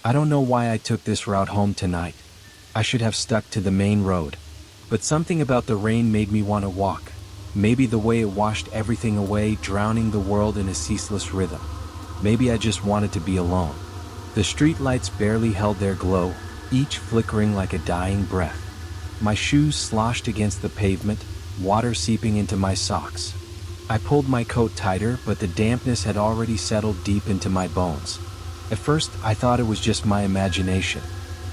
I don't know why I took this route home tonight. I should have stuck to the main road. But something about the rain made me want to walk. Maybe the way it washed everything away, drowning the world in a ceaseless rhythm. Maybe I just wanted to be alone. The streetlights barely held their glow, each flickering like a dying breath. My shoes sloshed against the pavement, water seeping into my socks. I pulled my coat tighter, but the dampness had already settled deep into my bones. At first, I thought it was just my imagination.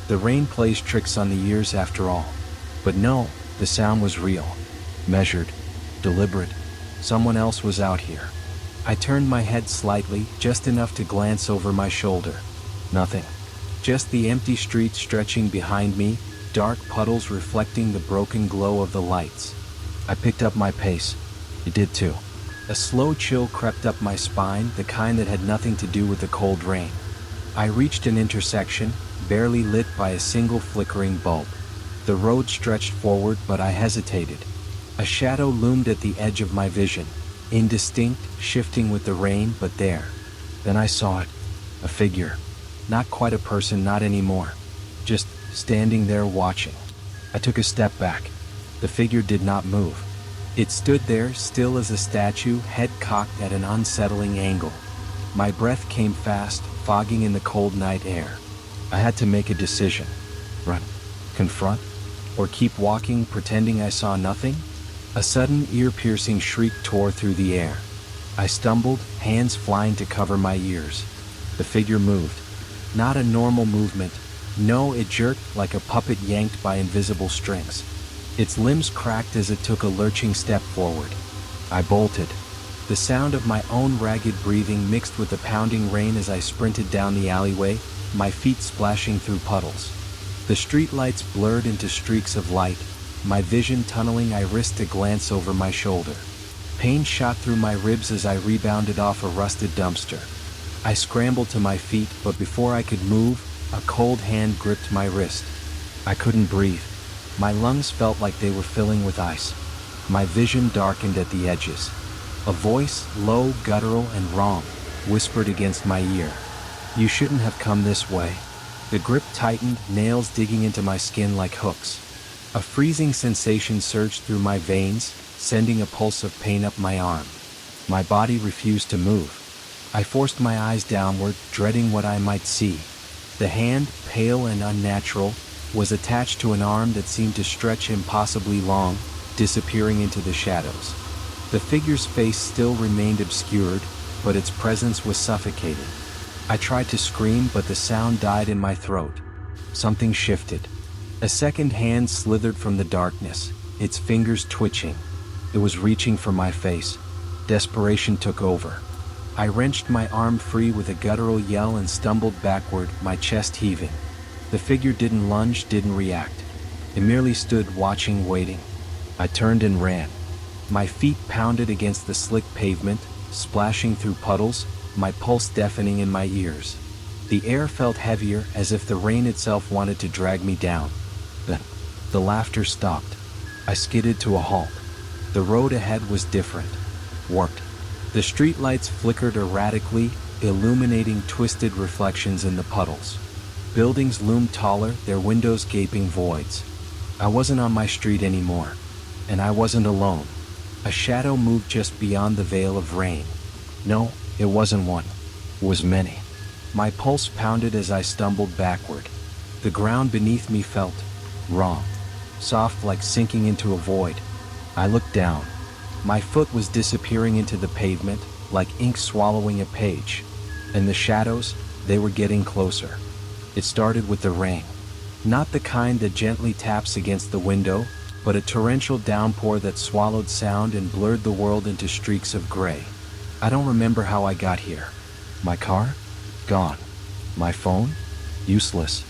The rain plays tricks on the ears after all. But no, the sound was real, measured, deliberate. Someone else was out here. I turned my head slightly, just enough to glance over my shoulder. Nothing. Just the empty street stretching behind me, dark puddles reflecting the broken glow of the lights. I picked up my pace. It did too. A slow chill crept up my spine, the kind that had nothing to do with the cold rain. I reached an intersection, barely lit by a single flickering bulb. The road stretched forward, but I hesitated. A shadow loomed at the edge of my vision, indistinct, shifting with the rain, but there. Then I saw it. A figure. Not quite a person, not anymore. Just standing there watching. I took a step back. The figure did not move. It stood there, still as a statue, head cocked at an unsettling angle. My breath came fast, fogging in the cold night air. I had to make a decision. Run. Confront? Or keep walking, pretending I saw nothing? A sudden, ear-piercing shriek tore through the air. I stumbled, hands flying to cover my ears. The figure moved. Not a normal movement. No, it jerked like a puppet yanked by invisible strings. Its limbs cracked as it took a lurching step forward. I bolted. The sound of my own ragged breathing mixed with the pounding rain as I sprinted down the alleyway, my feet splashing through puddles. The streetlights blurred into streaks of light. My vision tunneling, I risked a glance over my shoulder. Pain shot through my ribs as I rebounded off a rusted dumpster. I scrambled to my feet, but before I could move, a cold hand gripped my wrist. I couldn't breathe. My lungs felt like they were filling with ice. My vision darkened at the edges. A voice, low, guttural, and wrong, whispered against my ear. "You shouldn't have come this way." The grip tightened, nails digging into my skin like hooks. A freezing sensation surged through my veins, sending a pulse of pain up my arm. My body refused to move. I forced my eyes downward, dreading what I might see. The hand, pale and unnatural, was attached to an arm that seemed to stretch impossibly long, disappearing into the shadows. The figure's face still remained obscured, but its presence was suffocating. I tried to scream, but the sound died in my throat. Something shifted. A second hand slithered from the darkness, its fingers twitching. It was reaching for my face. Desperation took over. I wrenched my arm free with a guttural yell and stumbled backward, my chest heaving. The figure didn't lunge, didn't react. It merely stood watching, waiting. I turned and ran. My feet pounded against the slick pavement, splashing through puddles, my pulse deafening in my ears. The air felt heavier, as if the rain itself wanted to drag me down. Then, the laughter stopped. I skidded to a halt. The road ahead was different. Warped. The streetlights flickered erratically, illuminating twisted reflections in the puddles. Buildings loomed taller, their windows gaping voids. I wasn't on my street anymore. And I wasn't alone. A shadow moved just beyond the veil of rain. No, it wasn't one. It was many. My pulse pounded as I stumbled backward. The ground beneath me felt wrong, soft like sinking into a void. I looked down. My foot was disappearing into the pavement, like ink swallowing a page. And the shadows, they were getting closer. It started with the rain. Not the kind that gently taps against the window, but a torrential downpour that swallowed sound and blurred the world into streaks of gray. I don't remember how I got here. My car? Gone. My phone? Useless.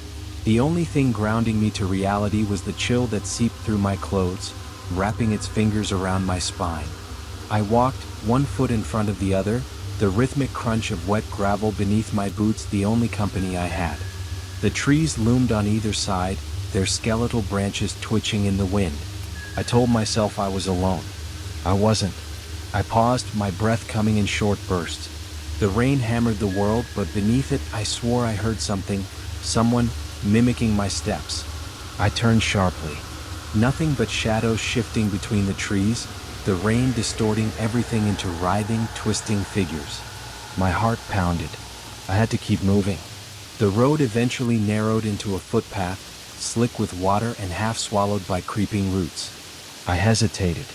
The only thing grounding me to reality was the chill that seeped through my clothes, wrapping its fingers around my spine. I walked, one foot in front of the other, the rhythmic crunch of wet gravel beneath my boots the only company I had. The trees loomed on either side, their skeletal branches twitching in the wind. I told myself I was alone. I wasn't. I paused, my breath coming in short bursts. The rain hammered the world, but beneath it I swore I heard something Someone mimicking my steps. I turned sharply. Nothing but shadows shifting between the trees, the rain distorting everything into writhing, twisting figures. My heart pounded. I had to keep moving. The road eventually narrowed into a footpath, slick with water and half swallowed by creeping roots. I hesitated.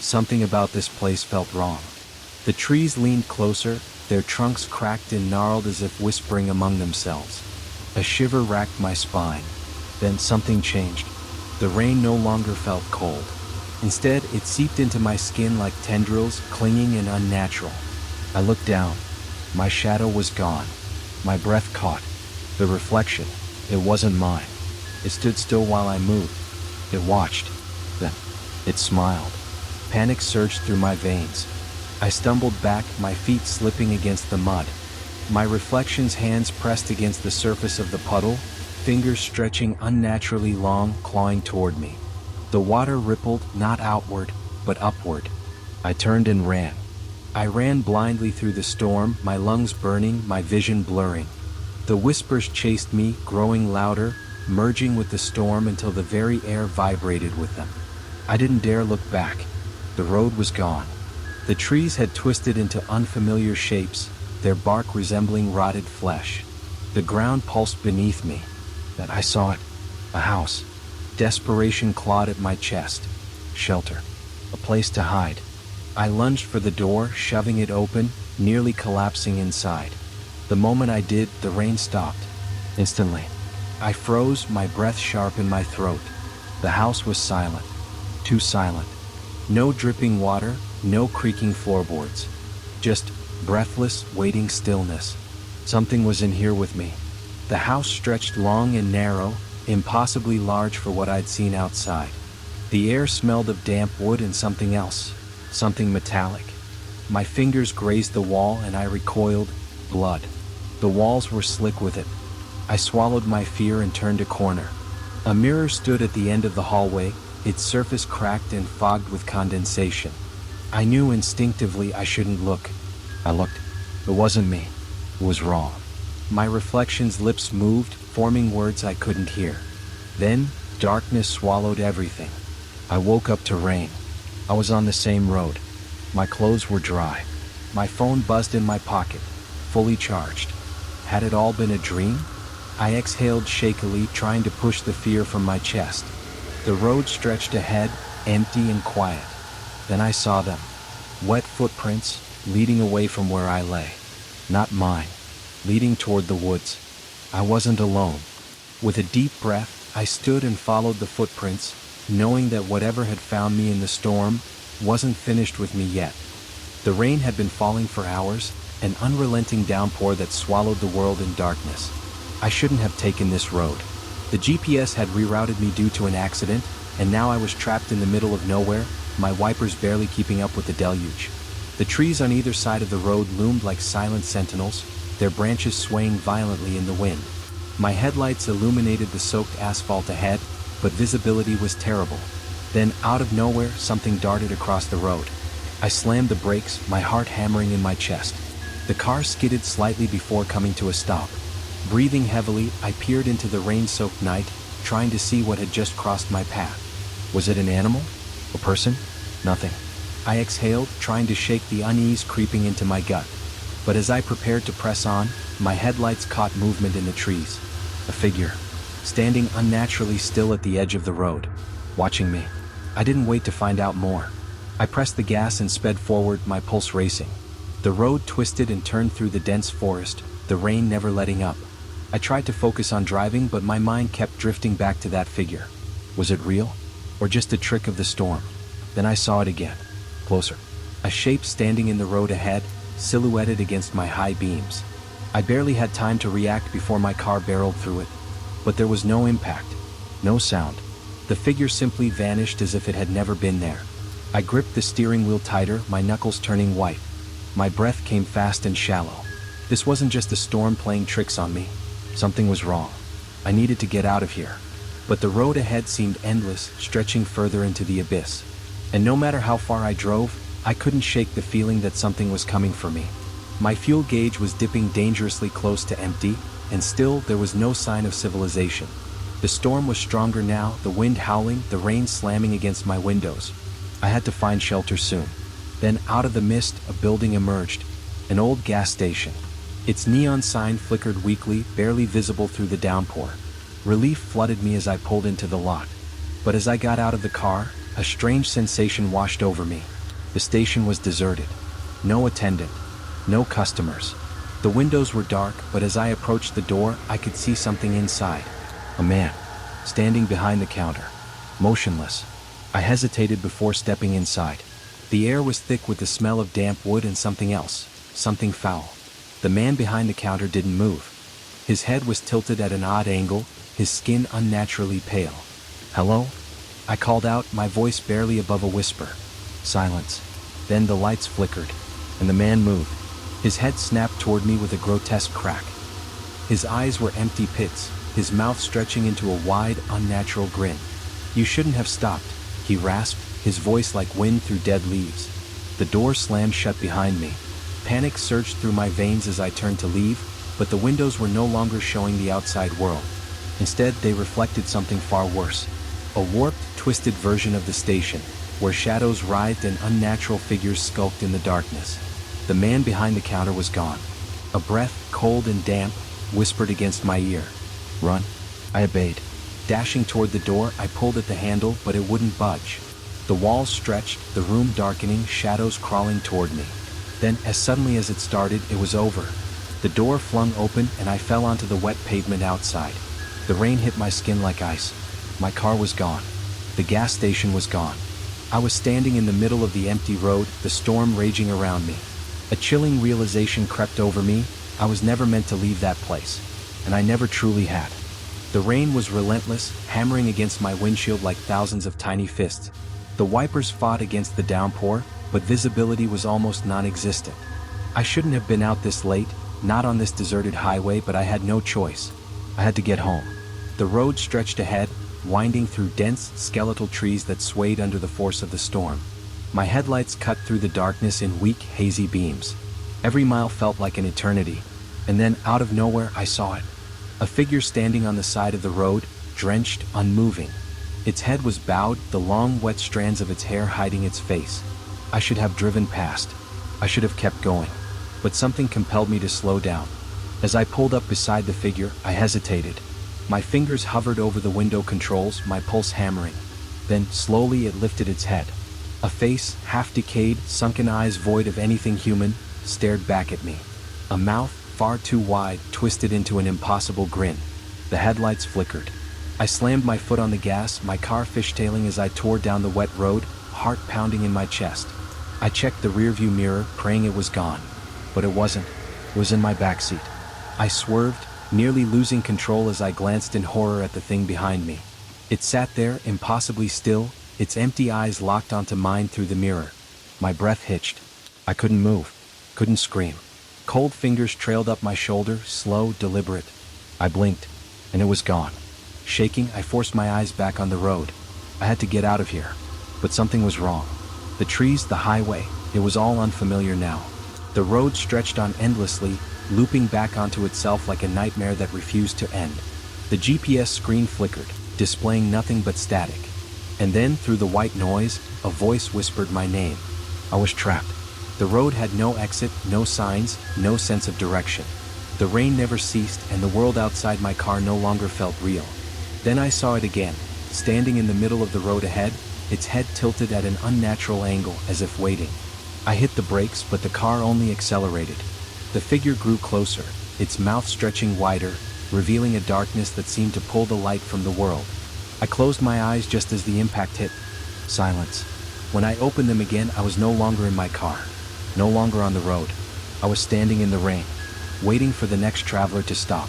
Something about this place felt wrong. The trees leaned closer, their trunks cracked and gnarled as if whispering among themselves. A shiver racked my spine. Then something changed. The rain no longer felt cold. Instead, it seeped into my skin like tendrils, clinging and unnatural. I looked down. My shadow was gone. My breath caught. The reflection, it wasn't mine. It stood still while I moved. It watched. Then, it smiled. Panic surged through my veins. I stumbled back, my feet slipping against the mud. My reflection's hands pressed against the surface of the puddle, fingers stretching unnaturally long, clawing toward me. The water rippled, not outward, but upward. I turned and ran. I ran blindly through the storm, my lungs burning, my vision blurring. The whispers chased me, growing louder, merging with the storm until the very air vibrated with them. I didn't dare look back. The road was gone. The trees had twisted into unfamiliar shapes, their bark resembling rotted flesh. The ground pulsed beneath me. Then I saw it. A house. Desperation clawed at my chest. Shelter. A place to hide. I lunged for the door, shoving it open, nearly collapsing inside. The moment I did, the rain stopped. Instantly. I froze, my breath sharp in my throat. The house was silent. Too silent. No dripping water, no creaking floorboards. Just breathless, waiting stillness. Something was in here with me. The house stretched long and narrow, impossibly large for what I'd seen outside. The air smelled of damp wood and something else, something metallic. My fingers grazed the wall and I recoiled, blood. The walls were slick with it. I swallowed my fear and turned a corner. A mirror stood at the end of the hallway, its surface cracked and fogged with condensation. I knew instinctively I shouldn't look. I looked. It wasn't me. It was wrong. My reflection's lips moved, forming words I couldn't hear. Then, darkness swallowed everything. I woke up to rain. I was on the same road. My clothes were dry. My phone buzzed in my pocket, fully charged. Had it all been a dream? I exhaled shakily, trying to push the fear from my chest. The road stretched ahead, empty and quiet. Then I saw them. Wet footprints, leading away from where I lay. Not mine. Leading toward the woods. I wasn't alone. With a deep breath, I stood and followed the footprints, knowing that whatever had found me in the storm wasn't finished with me yet. The rain had been falling for hours, an unrelenting downpour that swallowed the world in darkness. I shouldn't have taken this road. The GPS had rerouted me due to an accident, and now I was trapped in the middle of nowhere, my wipers barely keeping up with the deluge. The trees on either side of the road loomed like silent sentinels, their branches swaying violently in the wind. My headlights illuminated the soaked asphalt ahead, but visibility was terrible. Then, out of nowhere, something darted across the road. I slammed the brakes, my heart hammering in my chest. The car skidded slightly before coming to a stop. Breathing heavily, I peered into the rain-soaked night, trying to see what had just crossed my path. Was it an animal? A person? Nothing. I exhaled, trying to shake the unease creeping into my gut. But as I prepared to press on, my headlights caught movement in the trees. A figure, standing unnaturally still at the edge of the road, watching me. I didn't wait to find out more. I pressed the gas and sped forward, my pulse racing. The road twisted and turned through the dense forest, the rain never letting up. I tried to focus on driving, but my mind kept drifting back to that figure. Was it real? Or just a trick of the storm? Then I saw it again. Closer. A shape standing in the road ahead, silhouetted against my high beams. I barely had time to react before my car barreled through it. But there was no impact. No sound. The figure simply vanished as if it had never been there. I gripped the steering wheel tighter, my knuckles turning white. My breath came fast and shallow. This wasn't just the storm playing tricks on me. Something was wrong. I needed to get out of here. But the road ahead seemed endless, stretching further into the abyss. And no matter how far I drove, I couldn't shake the feeling that something was coming for me. My fuel gauge was dipping dangerously close to empty, and still there was no sign of civilization. The storm was stronger now, the wind howling, the rain slamming against my windows. I had to find shelter soon. Then out of the mist, a building emerged. An old gas station. Its neon sign flickered weakly, barely visible through the downpour. Relief flooded me as I pulled into the lot. But as I got out of the car, a strange sensation washed over me. The station was deserted. No attendant. No customers. The windows were dark, but as I approached the door, I could see something inside. A man. Standing behind the counter. Motionless. I hesitated before stepping inside. The air was thick with the smell of damp wood and something else. Something foul. The man behind the counter didn't move. His head was tilted at an odd angle, his skin unnaturally pale. "Hello?" I called out, my voice barely above a whisper. Silence. Then the lights flickered, and the man moved. His head snapped toward me with a grotesque crack. His eyes were empty pits, his mouth stretching into a wide, unnatural grin. "You shouldn't have stopped," he rasped, his voice like wind through dead leaves. The door slammed shut behind me. Panic surged through my veins as I turned to leave, but the windows were no longer showing the outside world. Instead, they reflected something far worse. A warped, twisted version of the station, where shadows writhed and unnatural figures skulked in the darkness. The man behind the counter was gone. A breath, cold and damp, whispered against my ear. "Run." I obeyed. Dashing toward the door, I pulled at the handle, but it wouldn't budge. The walls stretched, the room darkening, shadows crawling toward me. Then, as suddenly as it started, it was over. The door flung open, and I fell onto the wet pavement outside. The rain hit my skin like ice. My car was gone. The gas station was gone. I was standing in the middle of the empty road, the storm raging around me. A chilling realization crept over me. I was never meant to leave that place. And I never truly had. The rain was relentless, hammering against my windshield like thousands of tiny fists. The wipers fought against the downpour, but visibility was almost non-existent. I shouldn't have been out this late, not on this deserted highway, but I had no choice. I had to get home. The road stretched ahead, winding through dense, skeletal trees that swayed under the force of the storm. My headlights cut through the darkness in weak, hazy beams. Every mile felt like an eternity. And then, out of nowhere, I saw it. A figure standing on the side of the road, drenched, unmoving. Its head was bowed, the long, wet strands of its hair hiding its face. I should have driven past. I should have kept going. But something compelled me to slow down. As I pulled up beside the figure, I hesitated. My fingers hovered over the window controls, my pulse hammering. Then, slowly, it lifted its head. A face, half decayed, sunken eyes void of anything human, stared back at me. A mouth, far too wide, twisted into an impossible grin. The headlights flickered. I slammed my foot on the gas, my car fishtailing as I tore down the wet road, heart pounding in my chest. I checked the rearview mirror, praying it was gone. But it wasn't. It was in my backseat. I swerved, nearly losing control as I glanced in horror at the thing behind me. It sat there, impossibly still, its empty eyes locked onto mine through the mirror. My breath hitched. I couldn't move. Couldn't scream. Cold fingers trailed up my shoulder, slow, deliberate. I blinked, and it was gone. Shaking, I forced my eyes back on the road. I had to get out of here. But something was wrong. The trees, the highway, it was all unfamiliar now. The road stretched on endlessly, looping back onto itself like a nightmare that refused to end. The GPS screen flickered, displaying nothing but static. And then, through the white noise, a voice whispered my name. I was trapped. The road had no exit, no signs, no sense of direction. The rain never ceased, and the world outside my car no longer felt real. Then I saw it again, standing in the middle of the road ahead, its head tilted at an unnatural angle, as if waiting. I hit the brakes, but the car only accelerated. The figure grew closer, its mouth stretching wider, revealing a darkness that seemed to pull the light from the world. I closed my eyes just as the impact hit. Silence. When I opened them again, I was no longer in my car. No longer on the road. I was standing in the rain, waiting for the next traveler to stop.